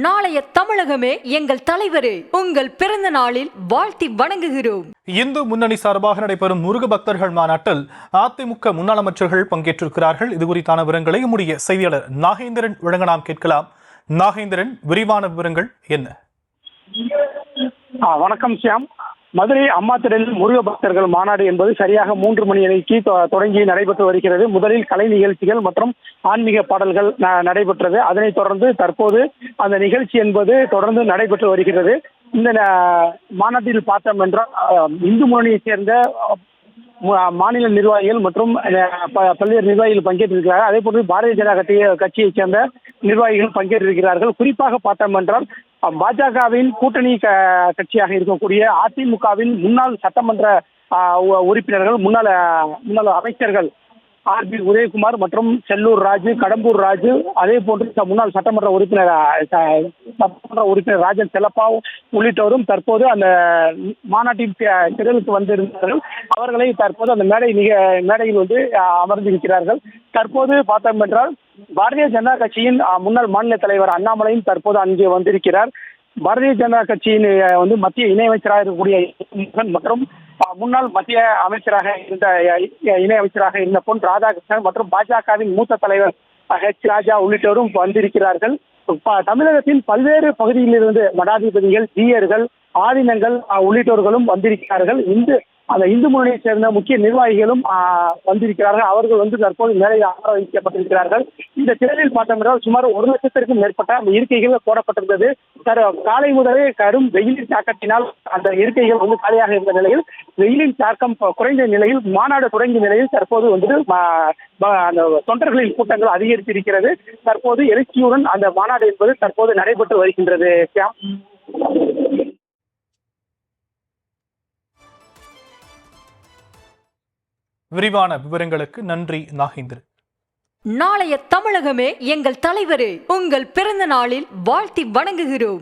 நாளைய தமிழகமே எங்கள் தலைவரே, உங்கள் பிறந்த நாளில் வாழ்த்தி வணங்குகிறோம். இந்து முன்னணி சார்பாக நடைபெறும் முருக பக்தர்கள் மாநாட்டில் அதிமுக முன்னாள் அமைச்சர்கள் பங்கேற்றிருக்கிறார்கள். இது குறித்தான விவரங்களை நம்முடைய செய்தியாளர் நாகேந்திரன் வழங்க நாம் கேட்கலாம். நாகேந்திரன், விரிவான விவரங்கள் என்ன? வணக்கம் சியாம். மதுரை அம்மா திடலில் முருக பக்தர்கள் மாநாடு என்பது சரியாக 3 மணி அன்னைக்கு தொடங்கி நடைபெற்று வருகிறது. முதலில் கலை நிகழ்ச்சிகள் மற்றும் ஆன்மீக பாடல்கள் நடைபெற்றது. அதனைத் தொடர்ந்து தற்போது அந்த நிகழ்ச்சி என்பது தொடர்ந்து நடைபெற்று வருகிறது. இந்த மாநாட்டில் பார்த்தோம் என்றால் இந்து முன்னணியைச் சேர்ந்த மாநில நிர்வாகிகள் மற்றும் பல்வேறு நிர்வாகிகள் பங்கேற்றிருக்கிறார்கள். அதே போன்று பாரதிய ஜனதா கட்சியைச் சேர்ந்த நிர்வாகிகள் பங்கேற்றிருக்கிறார்கள். குறிப்பாக பார்த்தோம் என்றால் பாஜகவின் கூட்டணி கட்சியாக இருக்கக்கூடிய அதிமுகவின் முன்னாள் சட்டமன்ற உறுப்பினர்கள், முன்னாள் அமைச்சர்கள் ஆர்பி உதயகுமார் மற்றும் செல்லூர் ராஜு, கடம்பூர் ராஜு, அதே போன்று முன்னாள் சட்டமன்ற உறுப்பினர் ராஜன் செல்லப்பா உள்ளிட்டோரும் தற்போது அந்த மாநாட்டின் திடலுக்கு வந்திருந்தார்கள். அவர்களை தற்போது அந்த மேடையில் வந்து அமர்ந்திருக்கிறார்கள். தற்போது பார்த்தோம் என்றால் பாரதிய ஜனதா கட்சியின் முன்னாள் மாநில தலைவர் அண்ணாமலையும் தற்போது அங்கே வந்திருக்கிறார். பாரதிய ஜனதா கட்சியின் வந்து மத்திய இணையமைச்சராக இருக்கக்கூடிய மற்றும் முன்னாள் மத்திய அமைச்சராக இருந்த பொன் ராதாகிருஷ்ணன் மற்றும் பாஜகவின் மூத்த தலைவர் ஹெச் ராஜா உள்ளிட்டோரும் வந்திருக்கிறார்கள். தமிழகத்தின் பல்வேறு பகுதிகளிலிருந்து மடாதிபதிகள், ஜீயர்கள், ஆதீனங்கள் உள்ளிட்டோர்களும் வந்திருக்கிறார்கள். அந்த இந்து முன்னணியை சேர்ந்த முக்கிய நிர்வாகிகளும் வந்திருக்கிறார்கள். அவர்கள் வந்து தற்போது மேடையில் அமர வைக்கப்பட்டிருக்கிறார்கள். இந்த திடலில் பார்த்தோம் என்றால் சுமார் 1 லட்சத்திற்கும் மேற்பட்ட அந்த இருக்கைகள் போடப்பட்டிருந்தது. காலை முதலே கடும் வெயிலின் தாக்கத்தினால் அந்த இருக்கைகள் வந்து காலியாக இருந்த நிலையில் வெயிலின் தாக்கம் குறைந்த நிலையில் மாநாடு தொடங்கிய நிலையில் தற்போது வந்து அந்த தொண்டர்களின் கூட்டங்கள் அதிகரித்திருக்கிறது. தற்போது எழுச்சியுடன் அந்த மாநாடு என்பது தற்போது நடைபெற்று வருகின்றது. விரிவான விவரங்களுக்கு நன்றி நாகேந்திரன். நாளைய தமிழகமே எங்கள் தலைவரே, உங்கள் பிறந்த நாளில் வாழ்த்தி வணங்குகிறோம்.